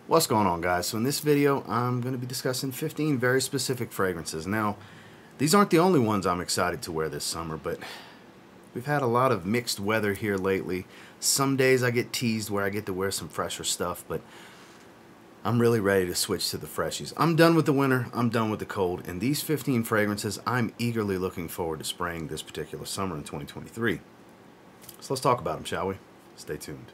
What's going on, guys? So in this video I'm going to be discussing 15 very specific fragrances. Now these aren't the only ones I'm excited to wear this summer, but we've had a lot of mixed weather here lately. Some days I get teased where I get to wear some fresher stuff, but I'm really ready to switch to the freshies. I'm done with the winter, I'm done with the cold, and these 15 fragrances I'm eagerly looking forward to spraying this particular summer in 2023. So let's talk about them, shall we? Stay tuned.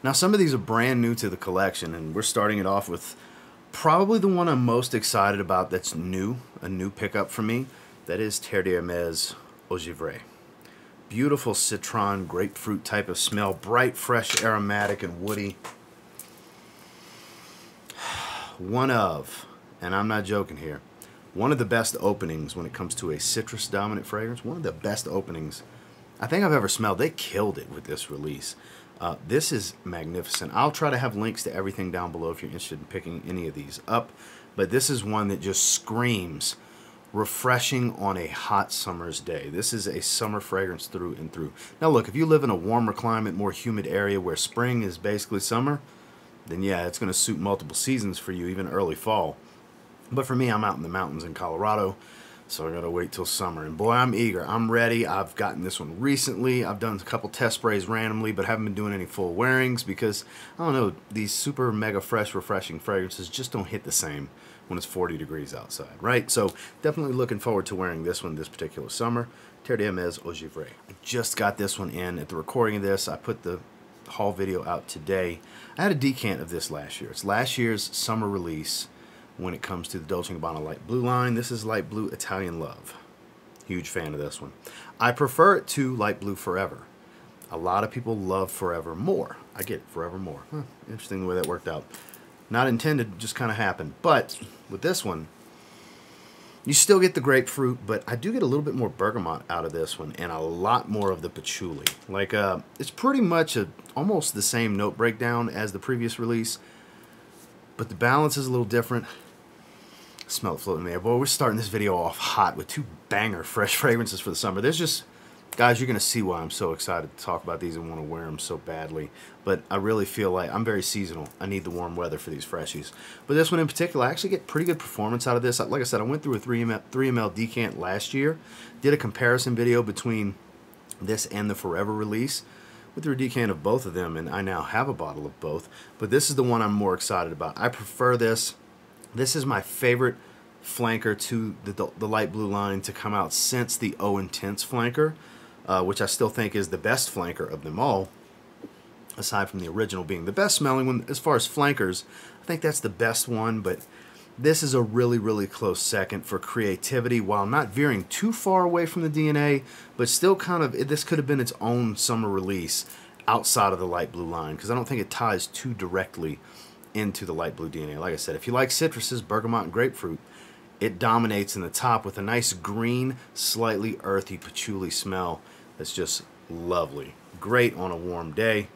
Now, some of these are brand new to the collection, and we're starting it off with probably the one I'm most excited about that's new, a new pickup for me. That is Terre au Givree. Beautiful citron, grapefruit type of smell, bright, fresh, aromatic, and woody. One of, and I'm not joking here, one of the best openings when it comes to a citrus-dominant fragrance. One of the best openings I think I've ever smelled. They killed it with this release. This is magnificent. I'll try to have links to everything down below if you're interested in picking any of these up. But this is one that just screams refreshing on a hot summer's day. This is a summer fragrance through and through. Now look, if you live in a warmer climate, more humid area where spring is basically summer, then yeah, it's going to suit multiple seasons for you, even early fall. But for me, I'm out in the mountains in Colorado, so I gotta wait till summer. And boy, I'm eager. I'm ready. I've gotten this one recently. I've done a couple test sprays randomly, but haven't been doing any full wearings because, I don't know, these super mega fresh, refreshing fragrances just don't hit the same when it's 40 degrees outside, right? So definitely looking forward to wearing this one this particular summer. Terre au Givree. I just got this one in at the recording of this. I put the haul video out today. I had a decant of this last year. It's last year's summer release. When it comes to the Dolce & Gabbana light blue line, this is light blue Italian Love. Huge fan of this one. I prefer it to light blue Forever. A lot of people love Forever more. I get it, Forever more. Interesting the way that worked out. Not intended, just kind of happened. But with this one, you still get the grapefruit, but I do get a little bit more bergamot out of this one and a lot more of the patchouli. Like, it's pretty much almost the same note breakdown as the previous release, but the balance is a little different. Smell it floating in the air. Boy, we're starting this video off hot with two banger fresh fragrances for the summer. There's just, guys, you're going to see why I'm so excited to talk about these and want to wear them so badly. But I really feel like I'm very seasonal. I need the warm weather for these freshies. But this one in particular, I actually get pretty good performance out of this. Like I said, I went through a 3 ml decant last year. Did a comparison video between this and the Forever release. Went through a decant of both of them, and I now have a bottle of both. But this is the one I'm more excited about. I prefer this. This is my favorite flanker to the light blue line to come out since the O Intense flanker, which I still think is the best flanker of them all, aside from the original being the best smelling one. As far as flankers, I think that's the best one, but this is a really, really close second for creativity, while not veering too far away from the DNA, but still kind of, this could have been its own summer release outside of the light blue line, because I don't think it ties too directly into the light blue DNA. Like I said, if you like citruses, bergamot and grapefruit, it dominates in the top with a nice green, slightly earthy patchouli smell that's just lovely. Great on a warm day.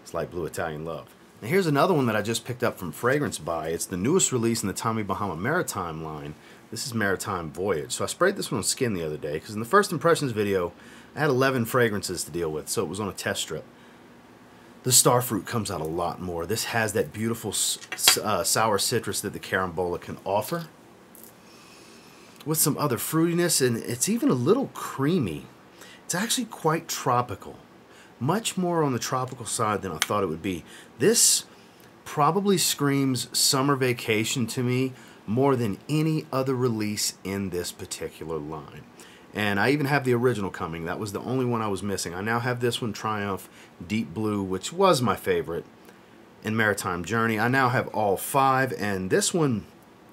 It's light blue Italian Love. Now here's another one that I just picked up from Fragrance Buy. It's the newest release in the Tommy Bahama Maritime line. This is Maritime Voyage. So I sprayed this one on skin the other day because in the first impressions video, I had 11 fragrances to deal with, so it was on a test strip. The starfruit comes out a lot more. This has that beautiful sour citrus that the carambola can offer, with some other fruitiness, and it's even a little creamy. It's actually quite tropical. Much more on the tropical side than I thought it would be. This probably screams summer vacation to me more than any other release in this particular line. And I even have the original coming. That was the only one I was missing. I now have this one, Triumph Deep Blue, which was my favorite, and Maritime Journey. I now have all 5, and this one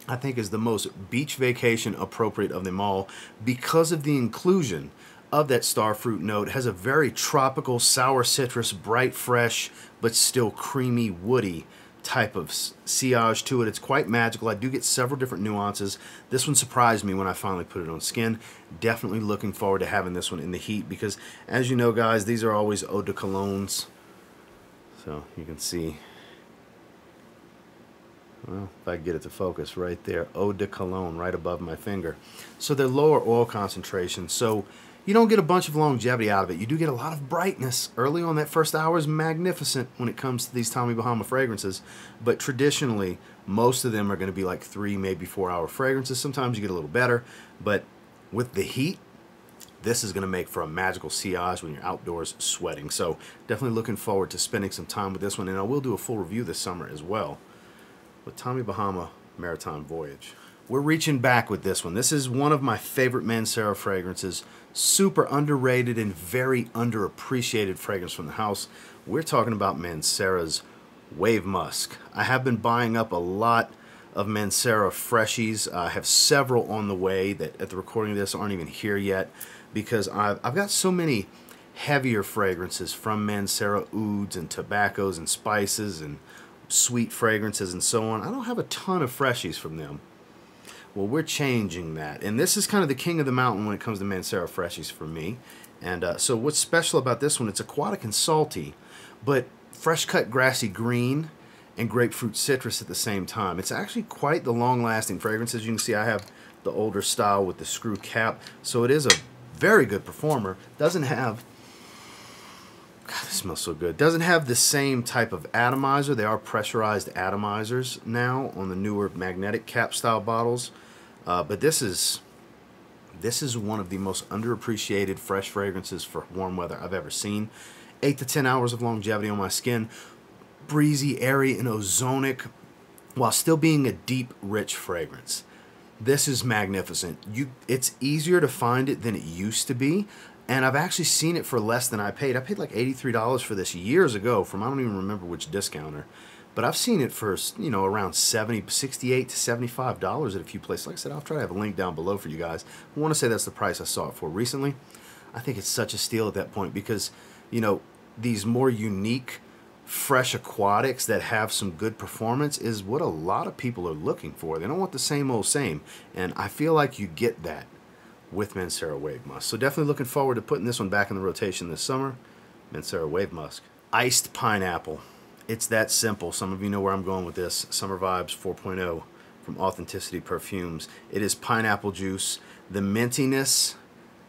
I think is the most beach vacation appropriate of them all because of the inclusion of that starfruit note. It has a very tropical, sour citrus, bright, fresh, but still creamy, woody type of sillage to it. It's quite magical. I do get several different nuances. This one surprised me when I finally put it on skin. Definitely looking forward to having this one in the heat because, as you know, guys, these are always eau de colognes. So you can see, well, if I can get it to focus right there, eau de cologne right above my finger. So they're lower oil concentration. So You don't get a bunch of longevity out of it. You do get a lot of brightness. Early on, that first hour is magnificent when it comes to these Tommy Bahama fragrances. But traditionally, most of them are going to be like 3, maybe 4-hour fragrances. Sometimes you get a little better. But with the heat, this is going to make for a magical sillage when you're outdoors sweating. So definitely looking forward to spending some time with this one. And I will do a full review this summer as well with Tommy Bahama Maritime Voyage. We're reaching back with this one. This is one of my favorite Mancera fragrances. Super underrated and very underappreciated fragrance from the house. We're talking about Mancera's Wave Musk. I have been buying up a lot of Mancera freshies. I have several on the way that at the recording of this aren't even here yet because I've got so many heavier fragrances from Mancera, ouds and tobaccos and spices and sweet fragrances and so on. I don't have a ton of freshies from them. Well, we're changing that. And this is kind of the king of the mountain when it comes to Mancera freshies for me. And so what's special about this one, it's aquatic and salty, but fresh cut grassy green and grapefruit citrus at the same time. It's actually quite the long-lasting fragrance. As you can see, I have the older style with the screw cap. So it is a very good performer. Doesn't have... God, this smells so good. Doesn't have the same type of atomizer. They are pressurized atomizers now on the newer magnetic cap style bottles. But this is one of the most underappreciated fresh fragrances for warm weather I've ever seen. 8 to 10 hours of longevity on my skin. Breezy, airy, and ozonic while still being a deep, rich fragrance. This is magnificent. It's easier to find it than it used to be. And I've actually seen it for less than I paid. I paid like $83 for this years ago from I don't even remember which discounter. But I've seen it for, you know, around $68 to $75 at a few places. Like I said, I'll try to have a link down below for you guys. I want to say that's the price I saw it for recently. I think it's such a steal at that point because, you know, these more unique, fresh aquatics that have some good performance is what a lot of people are looking for. They don't want the same old same. And I feel like you get that with Mancera Wave Musk. So definitely looking forward to putting this one back in the rotation this summer. Mancera Wave Musk. Iced pineapple. It's that simple. Some of you know where I'm going with this. Summer Vibes 4.0 from Authenticity Perfumes. It is pineapple juice. The mintiness,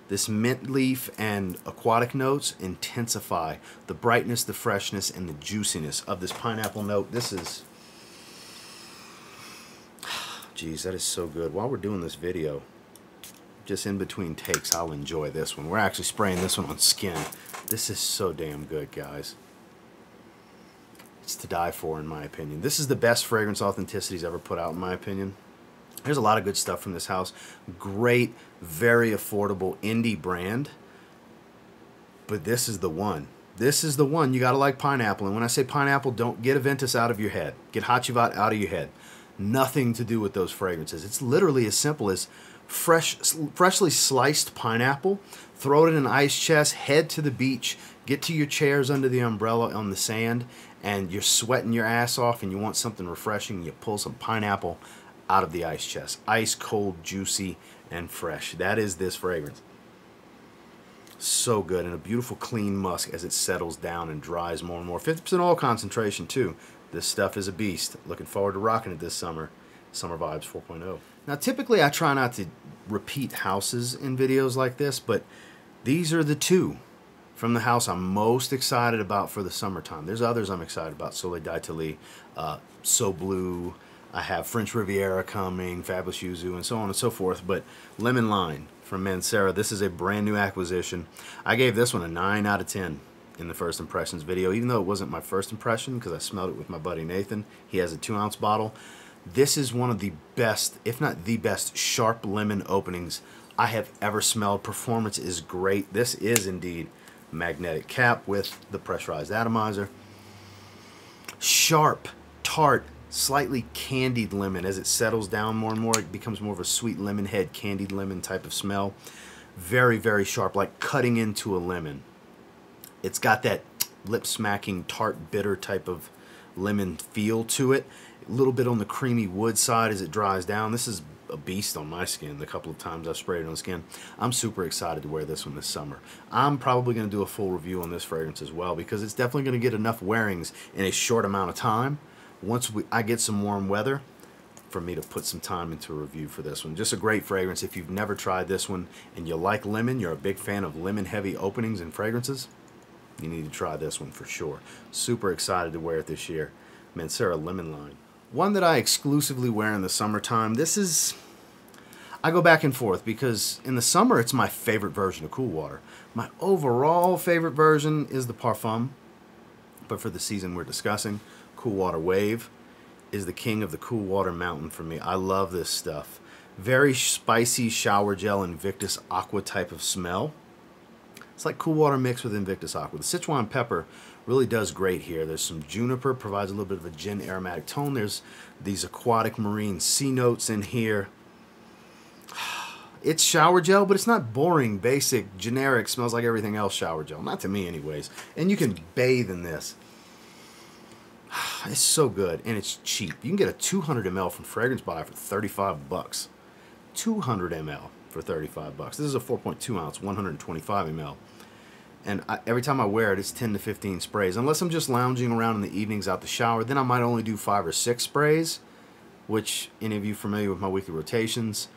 this mint leaf and aquatic notes intensify the brightness, the freshness, and the juiciness of this pineapple note. This is... Geez, that is so good. While we're doing this video, just in between takes, I'll enjoy this one. We're actually spraying this one on skin. This is so damn good, guys. It's to die for, in my opinion. This is the best fragrance Authenticity's ever put out, in my opinion. There's a lot of good stuff from this house. Great, very affordable indie brand. But this is the one. This is the one. You gotta like pineapple. And when I say pineapple, don't get Invictus out of your head. Get Hachivat out of your head. Nothing to do with those fragrances. It's literally as simple as freshly sliced pineapple, throw it in an ice chest, head to the beach, get to your chairs under the umbrella on the sand, and you're sweating your ass off and you want something refreshing, you pull some pineapple out of the ice chest. Ice cold, juicy, and fresh. That is this fragrance. So good, and a beautiful clean musk as it settles down and dries more and more. 50% oil concentration too. This stuff is a beast. Looking forward to rocking it this summer. Summer Vibes 4.0. Now typically I try not to repeat houses in videos like this, but these are the two from the house I'm most excited about for the summertime. There's others I'm excited about. Soleil d'Italie, So Blue, I have French Riviera coming, Fabulous Yuzu, and so on and so forth. But Lemon Line from Mancera, this is a brand new acquisition. I gave this one a 9 out of 10 in the first impressions video, even though it wasn't my first impression because I smelled it with my buddy Nathan. He has a 2-ounce bottle. This is one of the best, if not the best, sharp lemon openings I have ever smelled. Performance is great. This is indeed magnetic cap with the pressurized atomizer. Sharp, tart, slightly candied lemon. As it settles down more and more, it becomes more of a sweet lemon head, candied lemon type of smell. Very, very sharp, like cutting into a lemon. It's got that lip-smacking, tart, bitter type of lemon feel to it. A little bit on the creamy wood side as it dries down. This is a beast on my skin the couple of times I've sprayed it on skin. I'm super excited to wear this one this summer. I'm probably going to do a full review on this fragrance as well because it's definitely going to get enough wearings in a short amount of time. Once I get some warm weather, for me to put some time into a review for this one. Just a great fragrance. If you've never tried this one and you like lemon, you're a big fan of lemon heavy openings and fragrances, you need to try this one for sure. Super excited to wear it this year. Mancera Lemon Line. One that I exclusively wear in the summertime. This is, I go back and forth because in the summer it's my favorite version of Cool Water. My overall favorite version is the Parfum, but for the season we're discussing, Cool Water Wave is the king of the cool water mountain for me. I love this stuff. Very spicy shower gel Invictus Aqua type of smell. It's like Cool Water mixed with Invictus Aqua. The Sichuan pepper really does great here. There's some juniper, provides a little bit of a gin aromatic tone. There's these aquatic marine sea notes in here. It's shower gel, but it's not boring, basic, generic, smells like everything else shower gel. Not to me anyways. And you can bathe in this. It's so good, and it's cheap. You can get a 200 ml from Fragrance Buy for 35 bucks. 200 ml for 35 bucks. This is a 4.2 ounce, 125 ml. And every time I wear it, it's 10 to 15 sprays. Unless I'm just lounging around in the evenings out the shower, then I might only do 5 or 6 sprays, which, any of you familiar with my weekly rotations,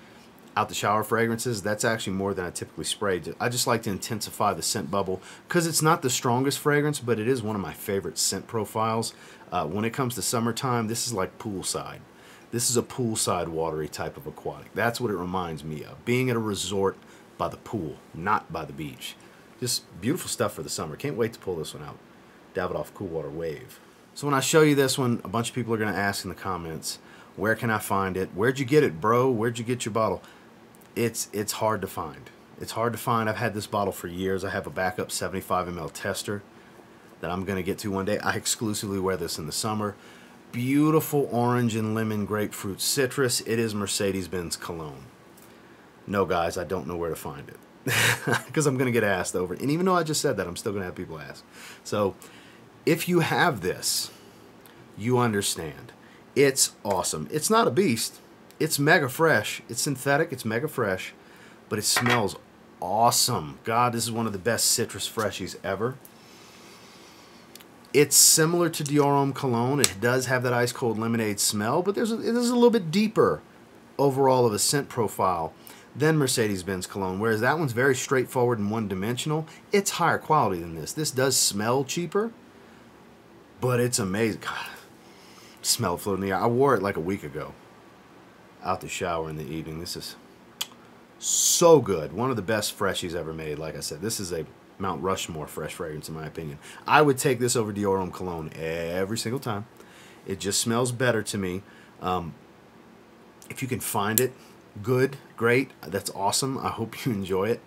out the shower fragrances, that's actually more than I typically spray. I just like to intensify the scent bubble because it's not the strongest fragrance, but it is one of my favorite scent profiles. When it comes to summertime, this is like poolside. This is a poolside watery type of aquatic. That's what it reminds me of. Being at a resort by the pool, not by the beach. Just beautiful stuff for the summer. Can't wait to pull this one out. Davidoff Cool Water Wave. So when I show you this one, a bunch of people are going to ask in the comments, where can I find it? Where'd you get it, bro? Where'd you get your bottle? It's hard to find. It's hard to find. I've had this bottle for years. I have a backup 75 ml tester that I'm going to get to one day. I exclusively wear this in the summer. Beautiful orange and lemon grapefruit citrus. It is Mercedes-Benz Cologne. No, guys, I don't know where to find it because I'm going to get asked over it. And even though I just said that, I'm still going to have people ask. So if you have this, you understand. It's awesome. It's not a beast. It's mega fresh. It's synthetic. It's mega fresh. But it smells awesome. God, this is one of the best citrus freshies ever. It's similar to Dior Homme Cologne. It does have that ice cold lemonade smell, but it is a little bit deeper overall of a scent profile than Mercedes-Benz Cologne, whereas that one's very straightforward and one-dimensional. It's higher quality than this. This does smell cheaper, but it's amazing. God, smell floating in the air. I wore it like a week ago out the shower in the evening. This is so good. One of the best freshies ever made. Like I said, this is a Mount Rushmore fresh fragrance in my opinion. I would take this over Dior Homme Cologne every single time. It just smells better to me. If you can find it, good, great. That's awesome. I hope you enjoy it.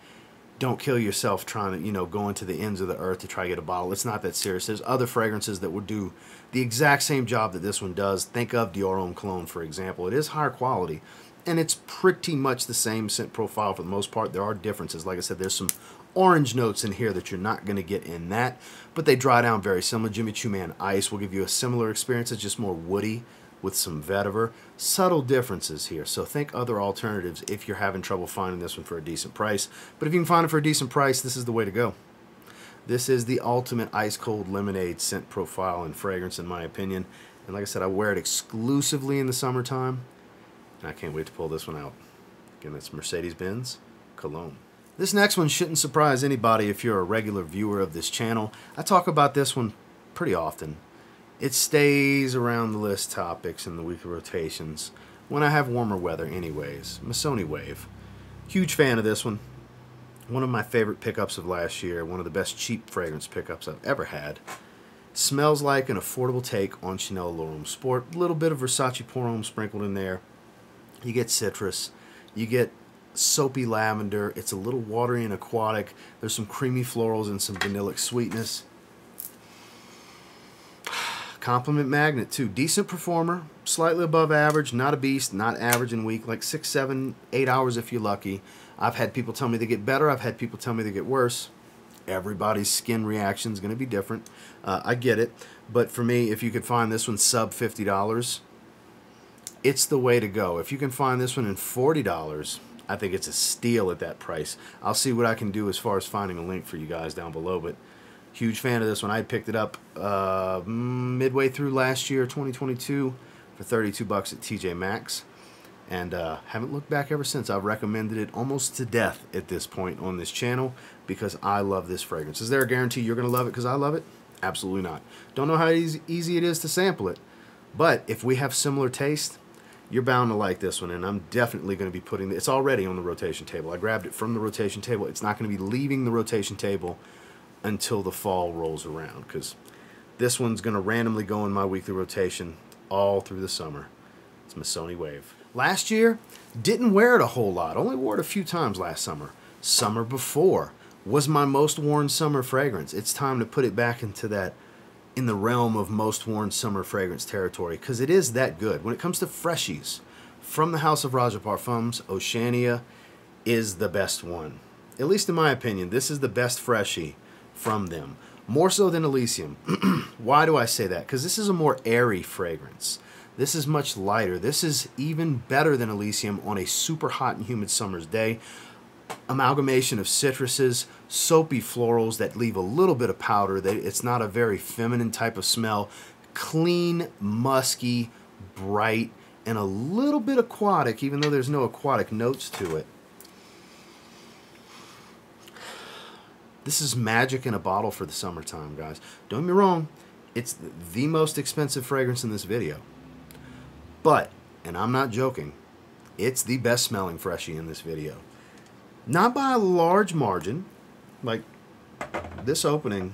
Don't kill yourself trying to, go into the ends of the earth to try to get a bottle. It's not that serious. There's other fragrances that would do the exact same job that this one does. Think of Dior Homme Cologne, for example. It is higher quality, and it's pretty much the same scent profile for the most part. There are differences. Like I said, there's some orange notes in here that you're not going to get in that, but they dry down very similar. Jimmy Choo Man Ice will give you a similar experience. It's just more woody with some vetiver. Subtle differences here, so think other alternatives if you're having trouble finding this one for a decent price. But if you can find it for a decent price, this is the way to go. This is the ultimate ice cold lemonade scent profile and fragrance in my opinion. And like I said, I wear it exclusively in the summertime, and I can't wait to pull this one out. Again, that's Mercedes-Benz Cologne. This next one shouldn't surprise anybody if you're a regular viewer of this channel. I talk about this one pretty often. It stays around the list topics in the weekly rotations when I have warmer weather anyways. Missoni Wave. Huge fan of this one. One of my favorite pickups of last year. One of the best cheap fragrance pickups I've ever had. Smells like an affordable take on Chanel L'Homme Sport. A little bit of Versace Pour Homme sprinkled in there. You get citrus. You get soapy lavender. It's a little watery and aquatic. There's some creamy florals and some vanillic sweetness. Compliment magnet too. Decent performer, slightly above average, not a beast, not average and weak, like 6, 7, 8 hours if you're lucky. I've had people tell me they get better. I've had people tell me they get worse. Everybody's skin reaction is going to be different. I get it. But for me, if you could find this one sub $50, it's the way to go. If you can find this one in $40, I think it's a steal at that price. I'll see what I can do as far as finding a link for you guys down below. But huge fan of this one. I picked it up midway through last year, 2022. for 32 bucks at TJ Maxx. And haven't looked back ever since. I've recommended it almost to death at this point on this channel because I love this fragrance. Is there a guarantee you're going to love it because I love it? Absolutely not. Don't know how easy it is to sample it. But if we have similar taste, you're bound to like this one. And I'm definitely going to be putting it. It's already on the rotation table. I grabbed it from the rotation table. It's not going to be leaving the rotation table until the fall rolls around because this one's going to randomly go in my weekly rotation all through the summer. It's Missoni Wave. Last year, didn't wear it a whole lot. Only wore it a few times last summer. Summer before was my most worn summer fragrance. It's time to put it back into that, in the realm of most worn summer fragrance territory, because it is that good. When it comes to freshies, from the house of Roja Parfums, Oceania is the best one. At least in my opinion, this is the best freshie from them. More so than Elysium. Why do I say that? Because this is a more airy fragrance. This is much lighter. This is even better than Elysium on a super hot and humid summer's day. Amalgamation of citruses, soapy florals that leave a little bit of powder. It's not a very feminine type of smell. Clean, musky, bright, and a little bit aquatic, even though there's no aquatic notes to it. This is magic in a bottle for the summertime, guys. Don't get me wrong, it's the most expensive fragrance in this video. But, and I'm not joking, it's the best smelling freshie in this video. Not by a large margin, like this opening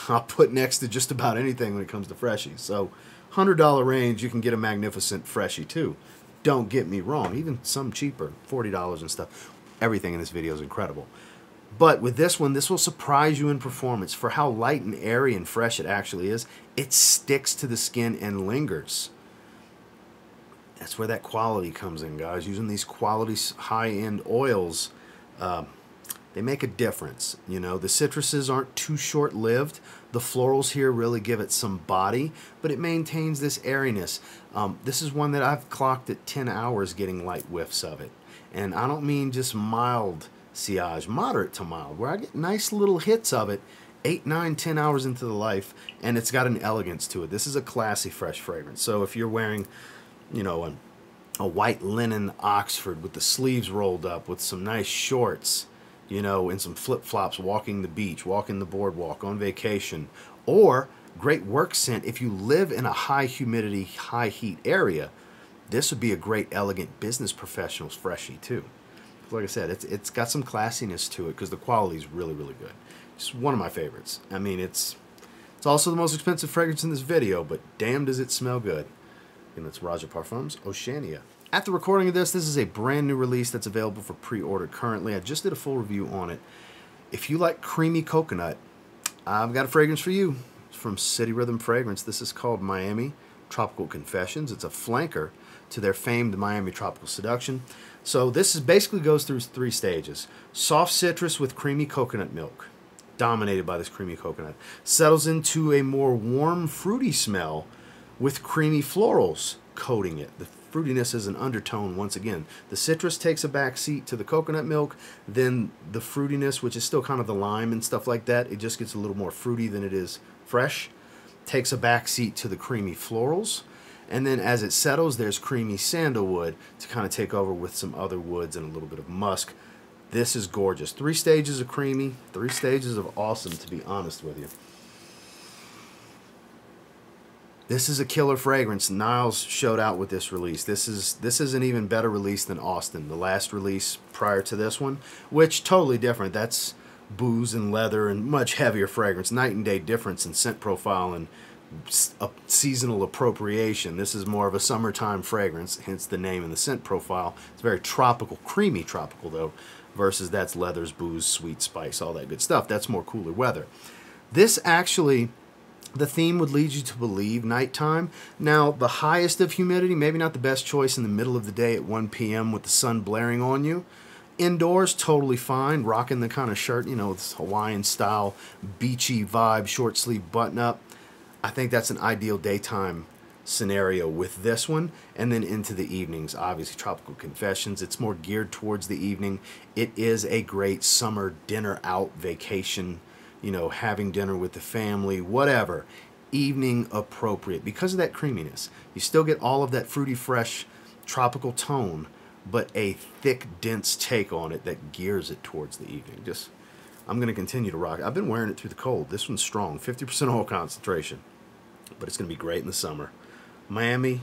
I'll put next to just about anything when it comes to freshies. So, $100 range, you can get a magnificent freshie too. Don't get me wrong, even some cheaper, $40 and stuff. Everything in this video is incredible. But with this one, this will surprise you in performance for how light and airy and fresh it actually is. It sticks to the skin and lingers. That's where that quality comes in, guys. Using these quality high-end oils, they make a difference. You know, the citruses aren't too short-lived. The florals here really give it some body, but it maintains this airiness. This is one that I've clocked at 10 hours getting light whiffs of it. And I don't mean just mild sillage, moderate to mild, where I get nice little hits of it 8, 9, 10 hours into the life, and it's got an elegance to it. This is a classy, fresh fragrance. So if you're wearing, you know, a white linen Oxford with the sleeves rolled up with some nice shorts, you know, and some flip-flops, walking the beach, walking the boardwalk, on vacation, or great work scent if you live in a high humidity, high heat area, this would be a great, elegant business professional's freshie too. Like I said, it's got some classiness to it because the quality is really, really good. It's one of my favorites. I mean, it's also the most expensive fragrance in this video, but damn does it smell good. And that's Roja Parfums, Oceania. At the recording of this is a brand new release that's available for pre-order currently. I just did a full review on it. If you like creamy coconut, I've got a fragrance for you. It's from City Rhythm Fragrance. This is called Miami Tropical Confessions. It's a flanker to their famed Miami Tropical Seduction. So this is basically goes through 3 stages. Soft citrus with creamy coconut milk, dominated by this creamy coconut. Settles into a more warm, fruity smell with creamy florals coating it. The fruitiness is an undertone once again. The citrus takes a back seat to the coconut milk, then the fruitiness, which is still kind of the lime and stuff like that, it just gets a little more fruity than it is fresh, takes a back seat to the creamy florals. And then as it settles, there's creamy sandalwood to kind of take over with some other woods and a little bit of musk. This is gorgeous. 3 stages of creamy, 3 stages of awesome, to be honest with you. This is a killer fragrance. Niles showed out with this release. This is an even better release than Austin, the last release prior to this one, which totally different. That's booze and leather and much heavier fragrance. Night and day difference in scent profile and a seasonal appropriation. This is more of a summertime fragrance, hence the name and the scent profile. It's very tropical, creamy tropical though, versus that's leathers, booze, sweet spice, all that good stuff. That's more cooler weather. This actually, the theme would lead you to believe nighttime. Now, the highest of humidity, maybe not the best choice in the middle of the day at 1 p.m. with the sun blaring on you. Indoors, totally fine. Rocking the kind of shirt, you know, this Hawaiian style, beachy vibe, short sleeve button up. I think that's an ideal daytime scenario with this one. And then into the evenings, obviously Tropical Confessions. It's more geared towards the evening. It is a great summer dinner out vacation, you know, having dinner with the family, whatever. evening appropriate because of that creaminess. You still get all of that fruity, fresh, tropical tone, but a thick, dense take on it that gears it towards the evening. Just, I'm going to continue to rock it. I've been wearing it through the cold. This one's strong, 50% oil concentration, but it's going to be great in the summer. Miami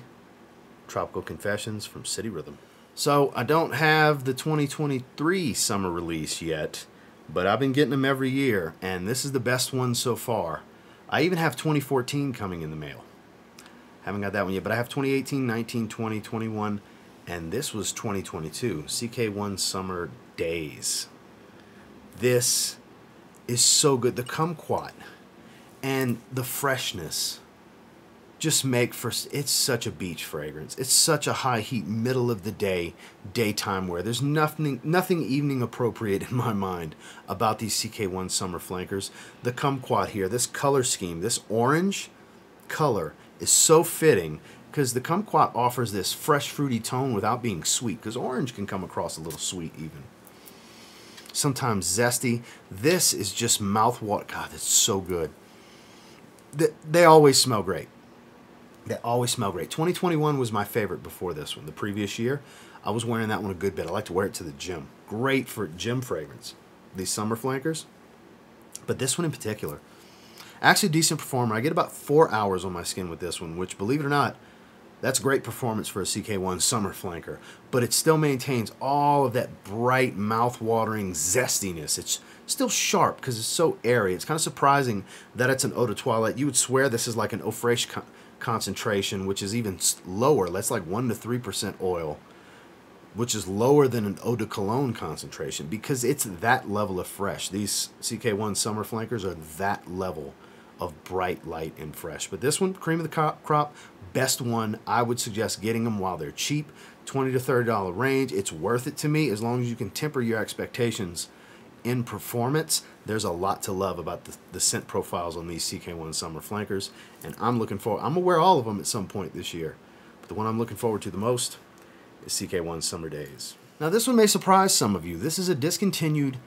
Tropical Confessions from City Rhythm. So I don't have the 2023 summer release yet, but I've been getting them every year, and this is the best one so far. I even have 2014 coming in the mail. Haven't got that one yet, but I have 2018, 19, 20, 21, and this was 2022. One Summer Daze. This is so good. The kumquat and the freshness just make for, it's such a beach fragrance. It's such a high heat, middle of the day, daytime wear. There's nothing evening appropriate in my mind about these CK1 summer flankers. The kumquat here, this color scheme, this orange color is so fitting because the kumquat offers this fresh fruity tone without being sweet, because orange can come across a little sweet even. Sometimes zesty. This is just mouthwater. God, it's so good. They always smell great. They always smell great. 2021 was my favorite before this one. The previous year, I was wearing that one a good bit. I like to wear it to the gym. Great for gym fragrance. These summer flankers. But this one in particular. Actually a decent performer. I get about 4 hours on my skin with this one, which, believe it or not, that's great performance for a CK1 summer flanker. But it still maintains all of that bright, mouth-watering zestiness. It's still sharp because it's so airy. It's kind of surprising that it's an eau de toilette. You would swear this is like an eau fraiche concentration, which is even lower. That's like 1 to 3% oil, which is lower than an eau de cologne concentration because it's that level of fresh. These CK1 summer flankers are that level of bright, light, and fresh. But this one, cream of the crop, best one. I would suggest getting them while they're cheap, $20 to $30 range. It's worth it to me as long as you can temper your expectations in performance. There's a lot to love about the scent profiles on these CK1 summer flankers, and I'm looking forward. I'm gonna wear all of them at some point this year, but the one I'm looking forward to the most is CK1 Summer Daze. Now this one may surprise some of you. This is a discontinued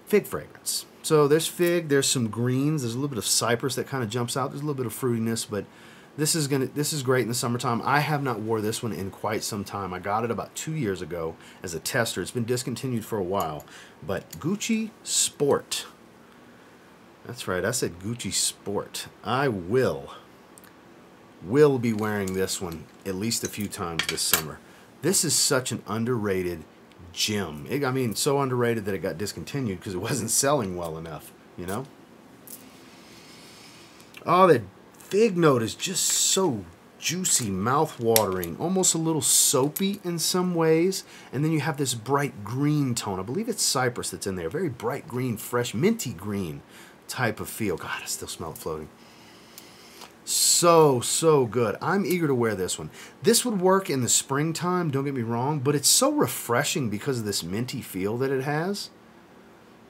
fig fragrance. So there's fig, there's some greens, there's a little bit of cypress that kind of jumps out. There's a little bit of fruitiness, but this is great in the summertime. I have not wore this one in quite some time. I got it about 2 years ago as a tester. It's been discontinued for a while. But Gucci Sport. That's right, I said Gucci Sport. I will be wearing this one at least a few times this summer. This is such an underrated gem. I mean, so underrated that it got discontinued because it wasn't selling well enough, you know? Oh, that fig note is just so juicy, mouth-watering, almost a little soapy in some ways. And then you have this bright green tone. I believe it's cypress that's in there. Very bright green, fresh, minty green type of feel. God, I still smell it floating. So good. I'm eager to wear this one. This would work in the springtime, don't get me wrong, but it's so refreshing because of this minty feel that it has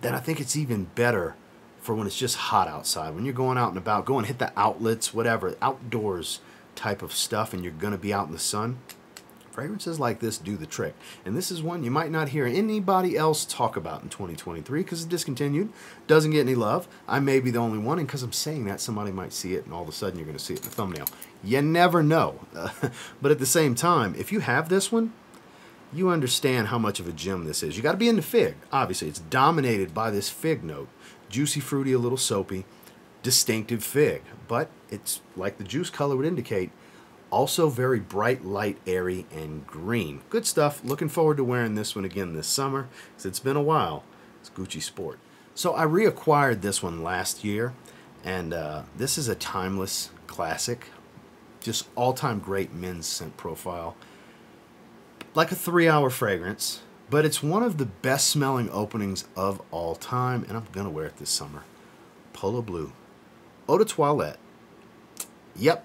that I think it's even better for when it's just hot outside. When you're going out and about, go and hit the outlets, whatever, outdoors type of stuff, and you're going to be out in the sun. Fragrances like this do the trick. And this is one you might not hear anybody else talk about in 2023 because it's discontinued. Doesn't get any love. I may be the only one, and because I'm saying that, somebody might see it, and all of a sudden you're going to see it in the thumbnail. You never know. But at the same time, if you have this one, you understand how much of a gem this is. You got to be into fig. Obviously, it's dominated by this fig note. Juicy, fruity, a little soapy, distinctive fig. But it's like the juice color would indicate, also very bright, light, airy, and green. Good stuff. Looking forward to wearing this one again this summer because it's been a while. It's Gucci Sport. So I reacquired this one last year, and this is a timeless classic. Just all-time great men's scent profile. Like a 3-hour fragrance, but it's one of the best smelling openings of all time, and I'm going to wear it this summer. Polo Blue. Eau de Toilette. Yep,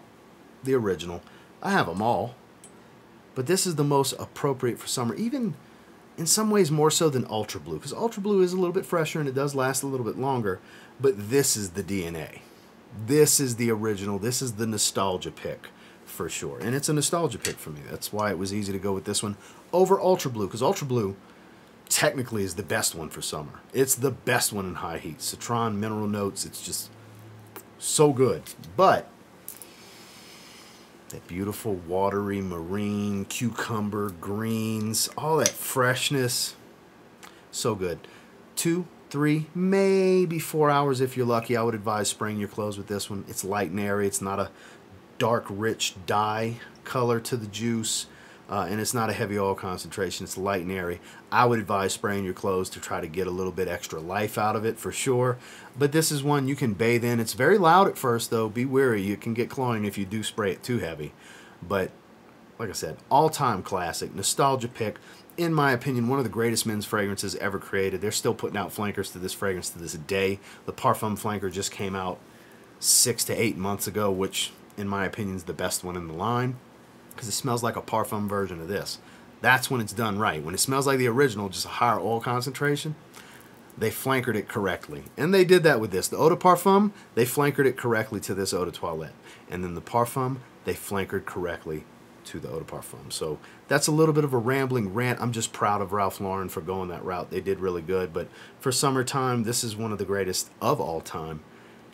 the original. I have them all, but this is the most appropriate for summer, even in some ways more so than Ultra Blue, because Ultra Blue is a little bit fresher and it does last a little bit longer, but this is the DNA. This is the original. This is the nostalgia pick for sure, and it's a nostalgia pick for me. That's why it was easy to go with this one over Ultra Blue, because Ultra Blue technically is the best one for summer. It's the best one in high heat. Citron, mineral notes, it's just So good. But that beautiful watery marine, cucumber, greens, all that freshness. So good. 2, 3, maybe 4 hours if you're lucky. I would advise spraying your clothes with this one. It's light and airy. It's not a dark, rich dye color to the juice. And it's not a heavy oil concentration. It's light and airy. I would advise spraying your clothes to try to get a little bit extra life out of it for sure. But this is one you can bathe in. It's very loud at first though. Be wary. You can get cloying if you do spray it too heavy. But like I said, all-time classic. Nostalgia pick. In my opinion, one of the greatest men's fragrances ever created. They're still putting out flankers to this fragrance to this day. The Parfum flanker just came out 6 to 8 months ago, which in my opinion is the best one in the line. Because it smells like a Parfum version of this. That's when it's done right. When it smells like the original, just a higher oil concentration, they flankered it correctly. And they did that with this. The Eau de Parfum, they flankered it correctly to this Eau de Toilette. And then the Parfum, they flankered correctly to the Eau de Parfum. So that's a little bit of a rambling rant. I'm just proud of Ralph Lauren for going that route. They did really good. But for summertime, this is one of the greatest of all time.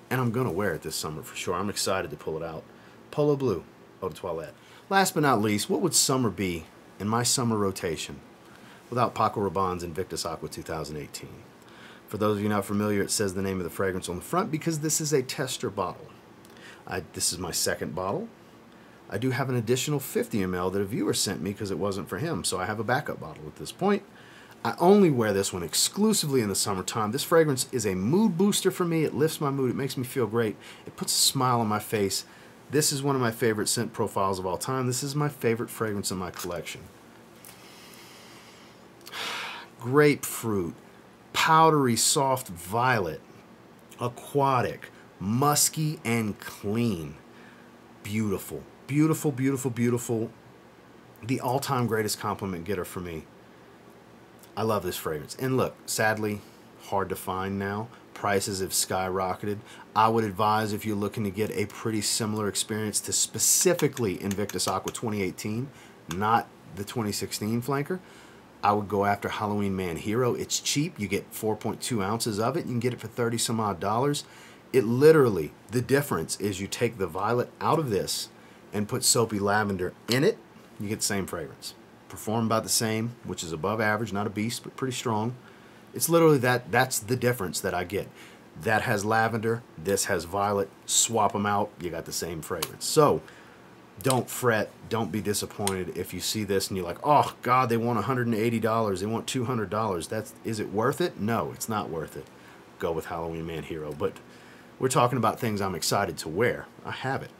And I'm going to wear it this summer for sure. I'm excited to pull it out. Polo Blue, Eau de Toilette. Last but not least, what would summer be in my summer rotation without Paco Rabanne's Invictus Aqua 2018? For those of you not familiar, it says the name of the fragrance on the front because this is a tester bottle. This is my second bottle. I do have an additional 50 ml that a viewer sent me because it wasn't for him, so I have a backup bottle at this point. I only wear this one exclusively in the summertime. This fragrance is a mood booster for me. It lifts my mood. It makes me feel great. It puts a smile on my face. This is one of my favorite scent profiles of all time. This is my favorite fragrance in my collection. Grapefruit, powdery, soft violet, aquatic, musky, and clean. Beautiful, beautiful, beautiful, beautiful. The all-time greatest compliment getter for me. I love this fragrance. And look, sadly, hard to find now. Prices have skyrocketed. I would advise if you're looking to get a pretty similar experience to specifically Invictus Aqua 2018, not the 2016 flanker, I would go after Halloween Man Hero. It's cheap. You get 4.2 ounces of it. You can get it for 30 some odd dollars. It literally, the difference is you take the violet out of this and put soapy lavender in it, you get the same fragrance. Perform about the same, which is above average, not a beast, but pretty strong. It's literally that's the difference that I get. That has lavender, this has violet, swap them out, you got the same fragrance. So don't fret, don't be disappointed if you see this and you're like, oh God, they want $180, they want $200. Is it worth it? No, it's not worth it. Go with Halloween Man Hero. But we're talking about things I'm excited to wear. I have it.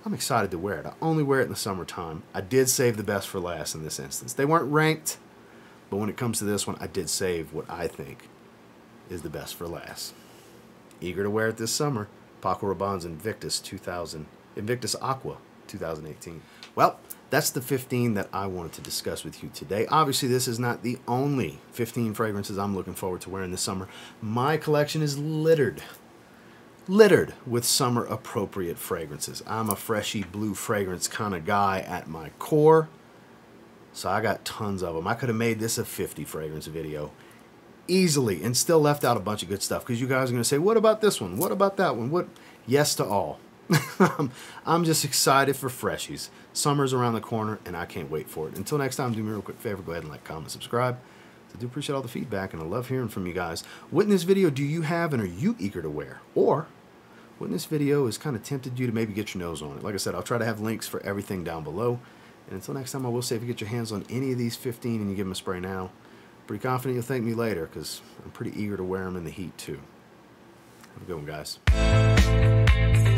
I'm excited to wear it. I only wear it in the summertime. I did save the best for last in this instance. They weren't ranked, but when it comes to this one, I did save what I think is the best for last. Eager to wear it this summer. Paco Rabanne's Invictus Aqua 2018. Well, that's the 15 that I wanted to discuss with you today. Obviously, this is not the only 15 fragrances I'm looking forward to wearing this summer. My collection is littered with summer appropriate fragrances. I'm a freshy blue fragrance kind of guy at my core. So I got tons of them. I could have made this a 50 fragrance video easily and still left out a bunch of good stuff because you guys are going to say, what about this one? What about that one? What? Yes to all. I'm just excited for freshies. Summer's around the corner and I can't wait for it. Until next time, do me a real quick favor. Go ahead and like, comment, subscribe. I do appreciate all the feedback and I love hearing from you guys. What in this video do you have and are you eager to wear? Or what in this video has kind of tempted you to maybe get your nose on it? Like I said, I'll try to have links for everything down below. And until next time, I will say if you get your hands on any of these 15 and you give them a spray now, pretty confident you'll thank me later because I'm pretty eager to wear them in the heat too. Have a good one, guys.